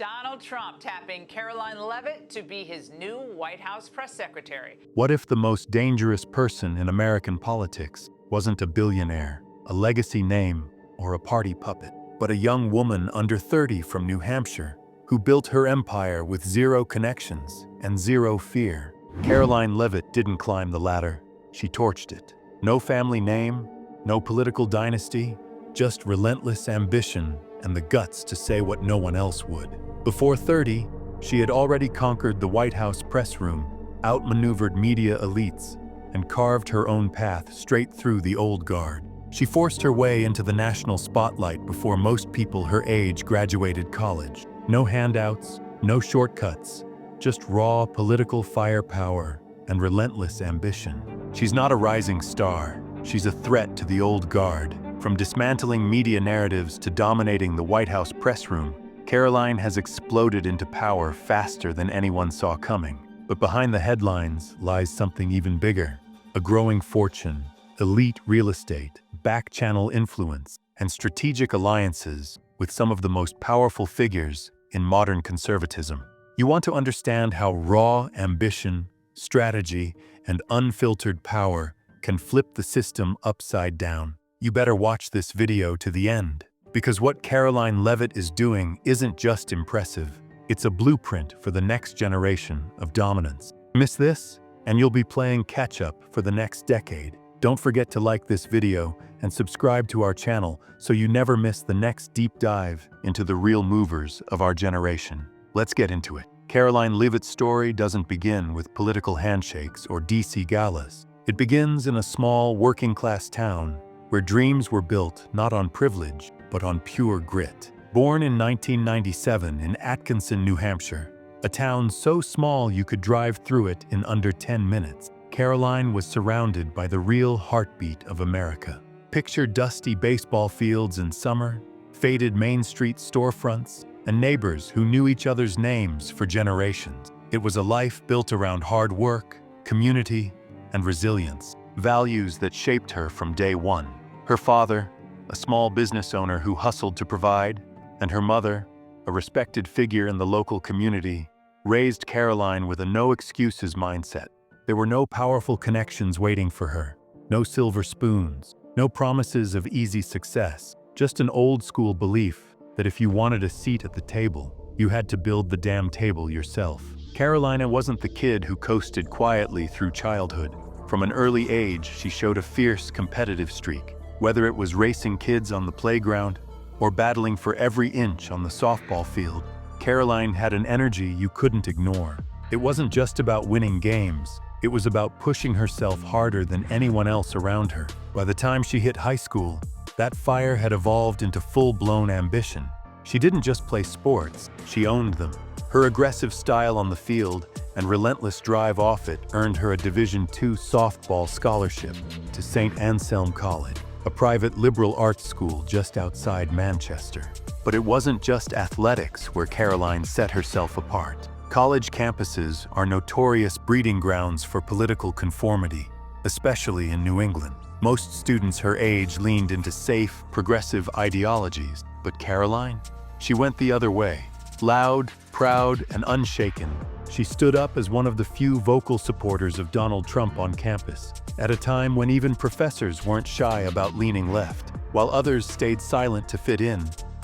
Donald Trump tapping Karoline Leavitt to be his new White House press secretary. What if the most dangerous person in American politics wasn't a billionaire, a legacy name, or a party puppet, but a young woman under 30 from New Hampshire who built her empire with zero connections and zero fear? Karoline Leavitt didn't climb the ladder, she torched it. No family name, no political dynasty, just relentless ambition and the guts to say what no one else would. Before 30, she had already conquered the White House press room, outmaneuvered media elites, and carved her own path straight through the old guard. She forced her way into the national spotlight before most people her age graduated college. No handouts, no shortcuts, just raw political firepower and relentless ambition. She's not a rising star, she's a threat to the old guard. From dismantling media narratives to dominating the White House press room, Karoline has exploded into power faster than anyone saw coming. But behind the headlines lies something even bigger: a growing fortune, elite real estate, back-channel influence, and strategic alliances with some of the most powerful figures in modern conservatism. You want to understand how raw ambition, strategy, and unfiltered power can flip the system upside down? You better watch this video to the end, because what Karoline Leavitt is doing isn't just impressive, it's a blueprint for the next generation of dominance. Miss this, and you'll be playing catch-up for the next decade. Don't forget to like this video and subscribe to our channel so you never miss the next deep dive into the real movers of our generation. Let's get into it. Karoline Leavitt's story doesn't begin with political handshakes or DC galas. It begins in a small working-class town where dreams were built not on privilege, but on pure grit. Born in 1997 in Atkinson, New Hampshire, a town so small you could drive through it in under 10 minutes, Karoline was surrounded by the real heartbeat of America. Picture dusty baseball fields in summer, faded Main Street storefronts, and neighbors who knew each other's names for generations. It was a life built around hard work, community, and resilience, values that shaped her from day one. Her father, a small business owner who hustled to provide, and her mother, a respected figure in the local community, raised Karoline with a no-excuses mindset. There were no powerful connections waiting for her, no silver spoons, no promises of easy success, just an old-school belief that if you wanted a seat at the table, you had to build the damn table yourself. Karoline wasn't the kid who coasted quietly through childhood. From an early age, she showed a fierce competitive streak. Whether it was racing kids on the playground or battling for every inch on the softball field, Karoline had an energy you couldn't ignore. It wasn't just about winning games, it was about pushing herself harder than anyone else around her. By the time she hit high school, that fire had evolved into full-blown ambition. She didn't just play sports, she owned them. Her aggressive style on the field and relentless drive off it earned her a Division II softball scholarship to St. Anselm College, a private liberal arts school just outside Manchester. But it wasn't just athletics where Karoline set herself apart. College campuses are notorious breeding grounds for political conformity, especially in New England. Most students her age leaned into safe, progressive ideologies, but Karoline? She went the other way. Loud, proud, and unshaken, she stood up as one of the few vocal supporters of Donald Trump on campus, at a time when even professors weren't shy about leaning left. While others stayed silent to fit in,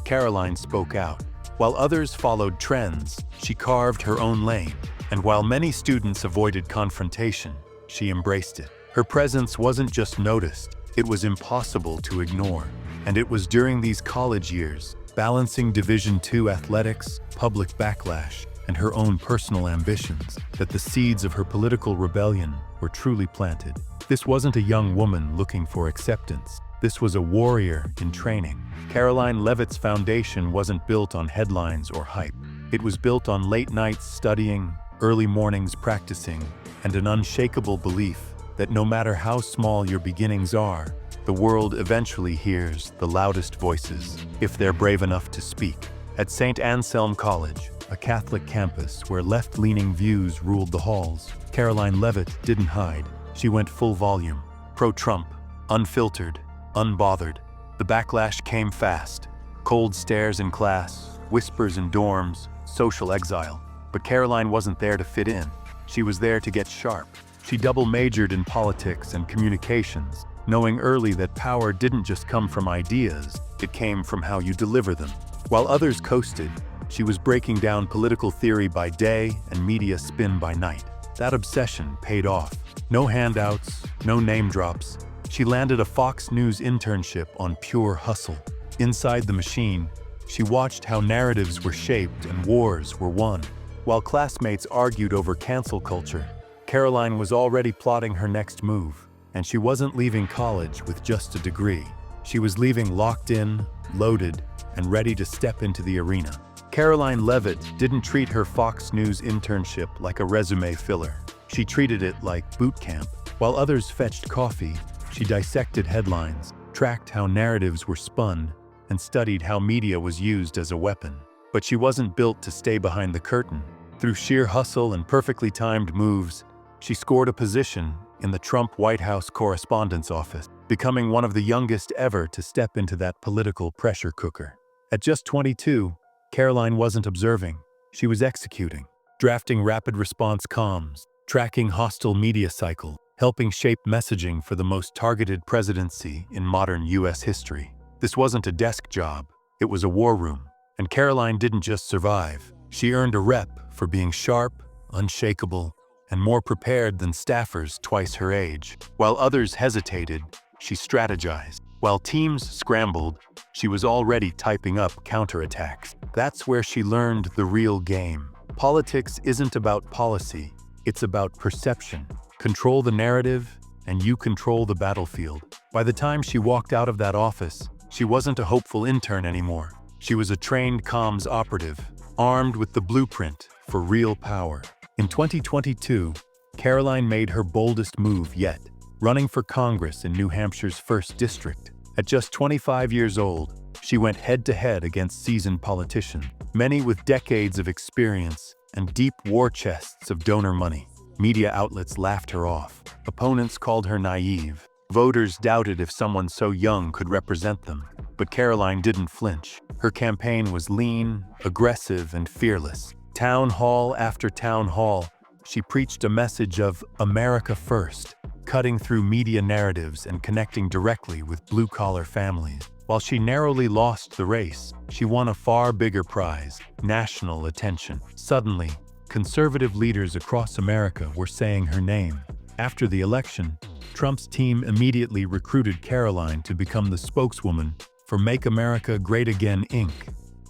Karoline spoke out. While others followed trends, she carved her own lane. And while many students avoided confrontation, she embraced it. Her presence wasn't just noticed, it was impossible to ignore. And it was during these college years, balancing Division II athletics, public backlash, and her own personal ambitions, that the seeds of her political rebellion were truly planted. This wasn't a young woman looking for acceptance. This was a warrior in training. Karoline Leavitt's foundation wasn't built on headlines or hype. It was built on late nights studying, early mornings practicing, and an unshakable belief that no matter how small your beginnings are, the world eventually hears the loudest voices, if they're brave enough to speak. At St. Anselm College, a Catholic campus where left-leaning views ruled the halls, Karoline Leavitt didn't hide. She went full volume, pro-Trump, unfiltered, unbothered. The backlash came fast. Cold stares in class, whispers in dorms, social exile. But Karoline wasn't there to fit in. She was there to get sharp. She double majored in politics and communications, knowing early that power didn't just come from ideas, it came from how you deliver them. While others coasted, she was breaking down political theory by day and media spin by night. That obsession paid off. No handouts, no name drops. She landed a Fox News internship on pure hustle. Inside the machine, she watched how narratives were shaped and wars were won. While classmates argued over cancel culture, Karoline was already plotting her next move. And she wasn't leaving college with just a degree. She was leaving locked in, loaded, and ready to step into the arena. Karoline Leavitt didn't treat her Fox News internship like a resume filler. She treated it like boot camp. While others fetched coffee, she dissected headlines, tracked how narratives were spun, and studied how media was used as a weapon. But she wasn't built to stay behind the curtain. Through sheer hustle and perfectly timed moves, she scored a position in the Trump White House Correspondence Office, becoming one of the youngest ever to step into that political pressure cooker. At just 22, Karoline wasn't observing, she was executing, drafting rapid response comms, tracking hostile media cycle, helping shape messaging for the most targeted presidency in modern US history. This wasn't a desk job, it was a war room. And Karoline didn't just survive, she earned a rep for being sharp, unshakable, and more prepared than staffers twice her age. While others hesitated, she strategized. While teams scrambled, she was already typing up counterattacks. That's where she learned the real game. Politics isn't about policy, it's about perception. Control the narrative, and you control the battlefield. By the time she walked out of that office, she wasn't a hopeful intern anymore. She was a trained comms operative, armed with the blueprint for real power. In 2022, Karoline made her boldest move yet, running for Congress in New Hampshire's 1st District. At just 25 years old, she went head-to-head against seasoned politicians, many with decades of experience and deep war chests of donor money. Media outlets laughed her off. Opponents called her naive. Voters doubted if someone so young could represent them. But Karoline didn't flinch. Her campaign was lean, aggressive, and fearless. Town hall after town hall, she preached a message of America first, cutting through media narratives and connecting directly with blue-collar families. While she narrowly lost the race, she won a far bigger prize, national attention. Suddenly, conservative leaders across America were saying her name. After the election, Trump's team immediately recruited Karoline to become the spokeswoman for Make America Great Again, Inc.,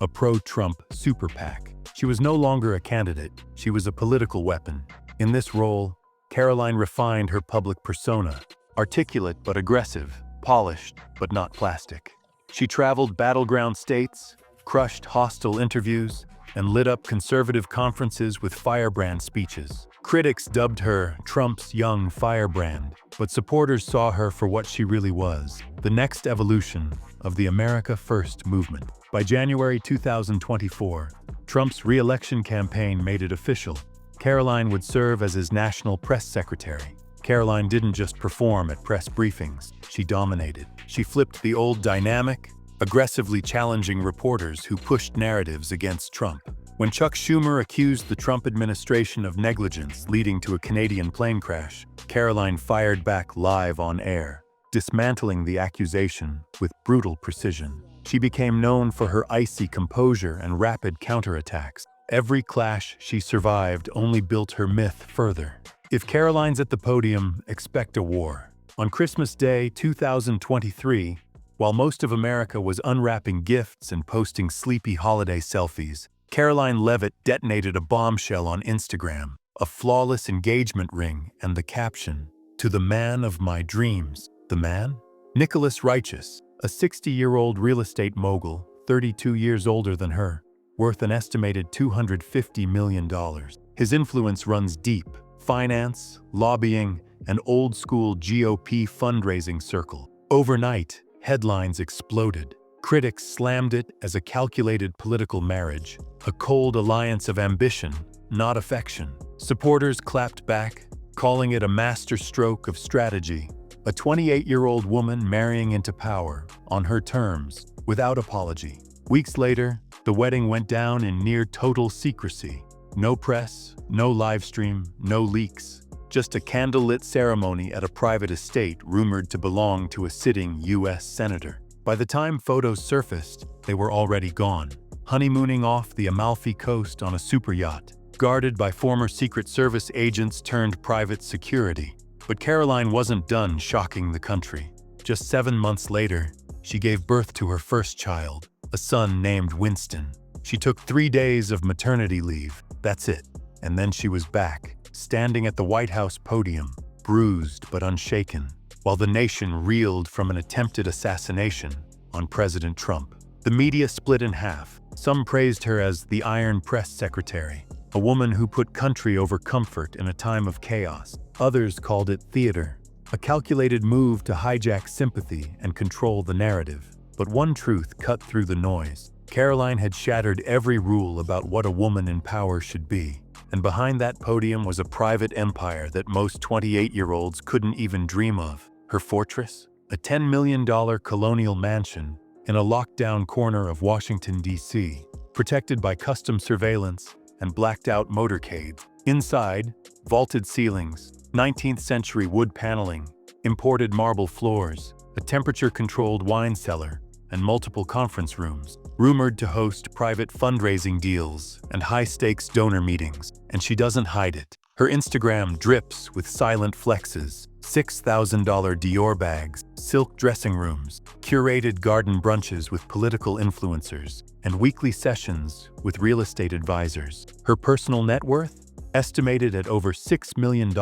a pro-Trump super PAC. She was no longer a candidate, she was a political weapon. In this role, Karoline refined her public persona, articulate but aggressive, polished but not plastic. She traveled battleground states, crushed hostile interviews, and lit up conservative conferences with firebrand speeches. Critics dubbed her Trump's young firebrand, but supporters saw her for what she really was, the next evolution of the America First movement. By January 2024, Trump's re-election campaign made it official. Karoline would serve as his national press secretary. Karoline didn't just perform at press briefings, she dominated. She flipped the old dynamic, aggressively challenging reporters who pushed narratives against Trump. When Chuck Schumer accused the Trump administration of negligence leading to a Canadian plane crash, Karoline fired back live on air, dismantling the accusation with brutal precision. She became known for her icy composure and rapid counterattacks. Every clash she survived only built her myth further. If Karoline's at the podium, expect a war. On Christmas Day 2023, while most of America was unwrapping gifts and posting sleepy holiday selfies, Karoline Leavitt detonated a bombshell on Instagram, a flawless engagement ring and the caption, "To the man of my dreams." The man? Nicholas Righteous, a 60-year-old real estate mogul, 32 years older than her, worth an estimated $250 million. His influence runs deep: finance, lobbying, and old-school GOP fundraising circle. Overnight, headlines exploded. Critics slammed it as a calculated political marriage, a cold alliance of ambition, not affection. Supporters clapped back, calling it a masterstroke of strategy. A 28-year-old woman marrying into power, on her terms, without apology. Weeks later, the wedding went down in near total secrecy. No press, no live stream, no leaks. Just a candlelit ceremony at a private estate rumored to belong to a sitting U.S. senator. By the time photos surfaced, they were already gone, honeymooning off the Amalfi Coast on a super yacht, guarded by former Secret Service agents turned private security. But Karoline wasn't done shocking the country. Just 7 months later, she gave birth to her first child, a son named Winston. She took 3 days of maternity leave, that's it. And then she was back, standing at the White House podium, bruised but unshaken, while the nation reeled from an attempted assassination on President Trump. The media split in half. Some praised her as the Iron Press Secretary, a woman who put country over comfort in a time of chaos. Others called it theater, a calculated move to hijack sympathy and control the narrative. But one truth cut through the noise. Karoline had shattered every rule about what a woman in power should be. And behind that podium was a private empire that most 28-year-olds couldn't even dream of. Her fortress? A $10 million colonial mansion in a locked-down corner of Washington, D.C., protected by custom surveillance and blacked-out motorcades. Inside, vaulted ceilings, 19th-century wood paneling, imported marble floors, a temperature-controlled wine cellar, and multiple conference rooms, rumored to host private fundraising deals and high-stakes donor meetings. And she doesn't hide it. Her Instagram drips with silent flexes, $6,000 Dior bags, silk dressing rooms, curated garden brunches with political influencers, and weekly sessions with real estate advisors. Her personal net worth? Estimated at over $6 million,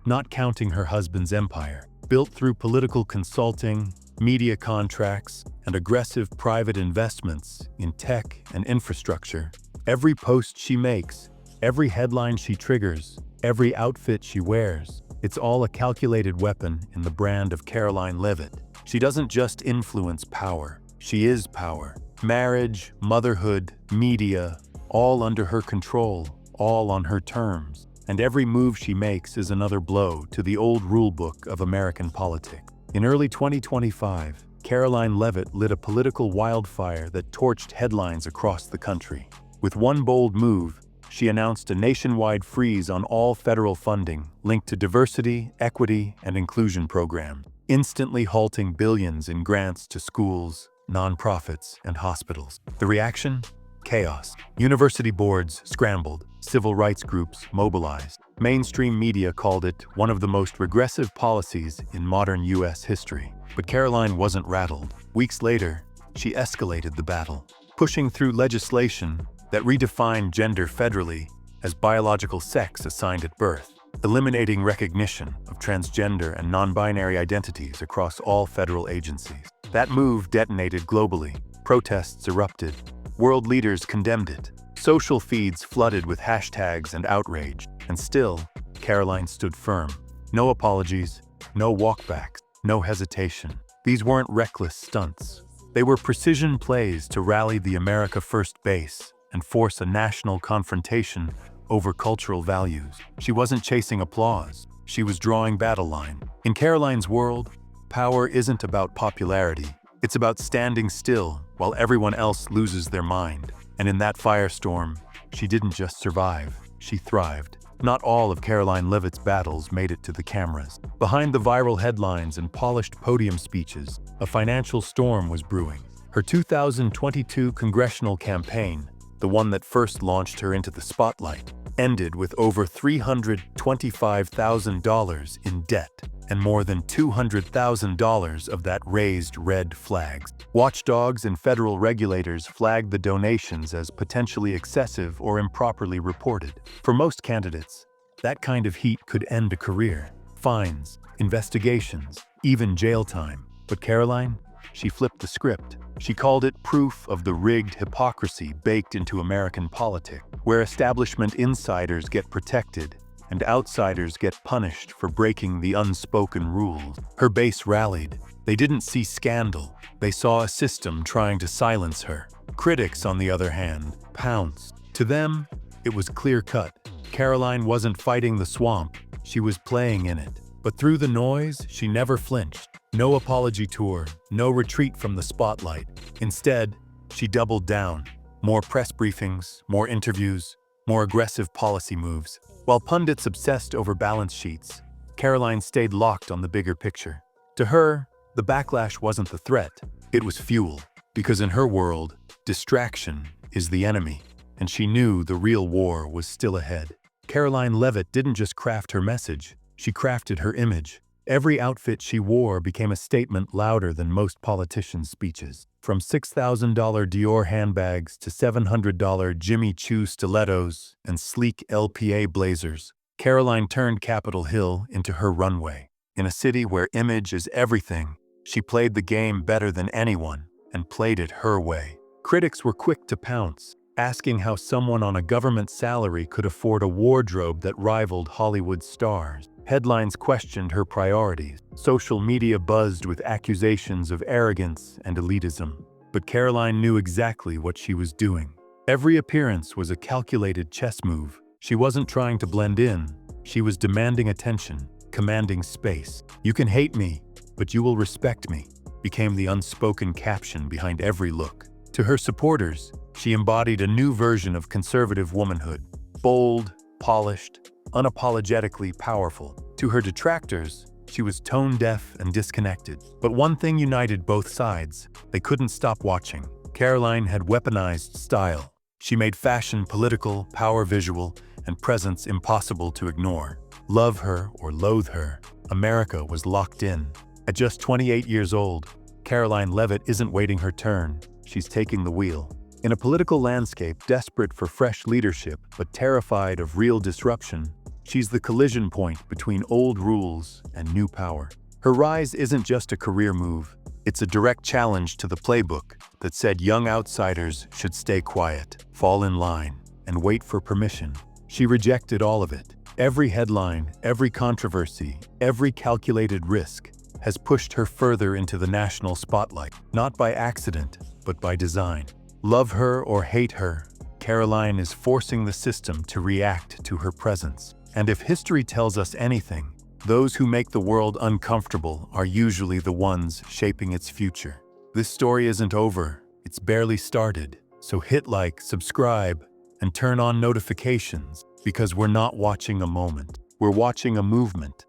not counting her husband's empire. Built through political consulting, media contracts, and aggressive private investments in tech and infrastructure. Every post she makes, every headline she triggers, every outfit she wears, it's all a calculated weapon in the brand of Karoline Leavitt. She doesn't just influence power, she is power. Marriage, motherhood, media, all under her control, all on her terms. And every move she makes is another blow to the old rulebook of American politics. In early 2025, Karoline Leavitt lit a political wildfire that torched headlines across the country. With one bold move, she announced a nationwide freeze on all federal funding linked to diversity, equity, and inclusion programs, instantly halting billions in grants to schools, nonprofits, and hospitals. The reaction? Chaos. University boards scrambled, civil rights groups mobilized. Mainstream media called it one of the most regressive policies in modern U.S. history. But Karoline wasn't rattled. Weeks later, she escalated the battle, pushing through legislation that redefined gender federally as biological sex assigned at birth, eliminating recognition of transgender and non-binary identities across all federal agencies. That move detonated globally. Protests erupted. World leaders condemned it. Social feeds flooded with hashtags and outrage. And still, Karoline stood firm. No apologies, no walkbacks, no hesitation. These weren't reckless stunts. They were precision plays to rally the America First base and force a national confrontation over cultural values. She wasn't chasing applause. She was drawing battle line. In Karoline's world, power isn't about popularity. It's about standing still while everyone else loses their mind. And in that firestorm, she didn't just survive, she thrived. Not all of Karoline Leavitt's battles made it to the cameras. Behind the viral headlines and polished podium speeches, a financial storm was brewing. Her 2022 congressional campaign, the one that first launched her into the spotlight, ended with over $325,000 in debt, and more than $200,000 of that raised red flags. Watchdogs and federal regulators flagged the donations as potentially excessive or improperly reported. For most candidates, that kind of heat could end a career. Fines, investigations, even jail time. But Karoline? She flipped the script. She called it proof of the rigged hypocrisy baked into American politics, where establishment insiders get protected and outsiders get punished for breaking the unspoken rules. Her base rallied. They didn't see scandal. They saw a system trying to silence her. Critics, on the other hand, pounced. To them, it was clear-cut. Karoline wasn't fighting the swamp. She was playing in it. But through the noise, she never flinched. No apology tour, no retreat from the spotlight. Instead, She doubled down. More press briefings, more interviews, more aggressive policy moves. While pundits obsessed over balance sheets, Karoline stayed locked on the bigger picture. To her, the backlash wasn't the threat, it was fuel. Because in her world, distraction is the enemy, and she knew the real war was still ahead. Karoline Leavitt didn't just craft her message, she crafted her image. Every outfit she wore became a statement louder than most politicians' speeches. From $6,000 Dior handbags to $700 Jimmy Choo stilettos and sleek LPA blazers, Karoline turned Capitol Hill into her runway. In a city where image is everything, she played the game better than anyone and played it her way. Critics were quick to pounce, asking how someone on a government salary could afford a wardrobe that rivaled Hollywood stars. Headlines questioned her priorities. Social media buzzed with accusations of arrogance and elitism. But Karoline knew exactly what she was doing. Every appearance was a calculated chess move. She wasn't trying to blend in. She was demanding attention, commanding space. "You can hate me, but you will respect me," became the unspoken caption behind every look. To her supporters, she embodied a new version of conservative womanhood. Bold, polished, unapologetically powerful. To her detractors, she was tone-deaf and disconnected. But one thing united both sides: they couldn't stop watching. Karoline had weaponized style. She made fashion political, power visual, and presence impossible to ignore. Love her or loathe her, America was locked in. At just 28 years old, Karoline Leavitt isn't waiting her turn, she's taking the wheel. In a political landscape desperate for fresh leadership but terrified of real disruption, she's the collision point between old rules and new power. Her rise isn't just a career move, it's a direct challenge to the playbook that said young outsiders should stay quiet, fall in line, and wait for permission. She rejected all of it. Every headline, every controversy, every calculated risk has pushed her further into the national spotlight, not by accident, but by design. Love her or hate her, Karoline is forcing the system to react to her presence. And if history tells us anything, those who make the world uncomfortable are usually the ones shaping its future. This story isn't over, it's barely started. So hit like, subscribe, and turn on notifications, because we're not watching a moment, we're watching a movement.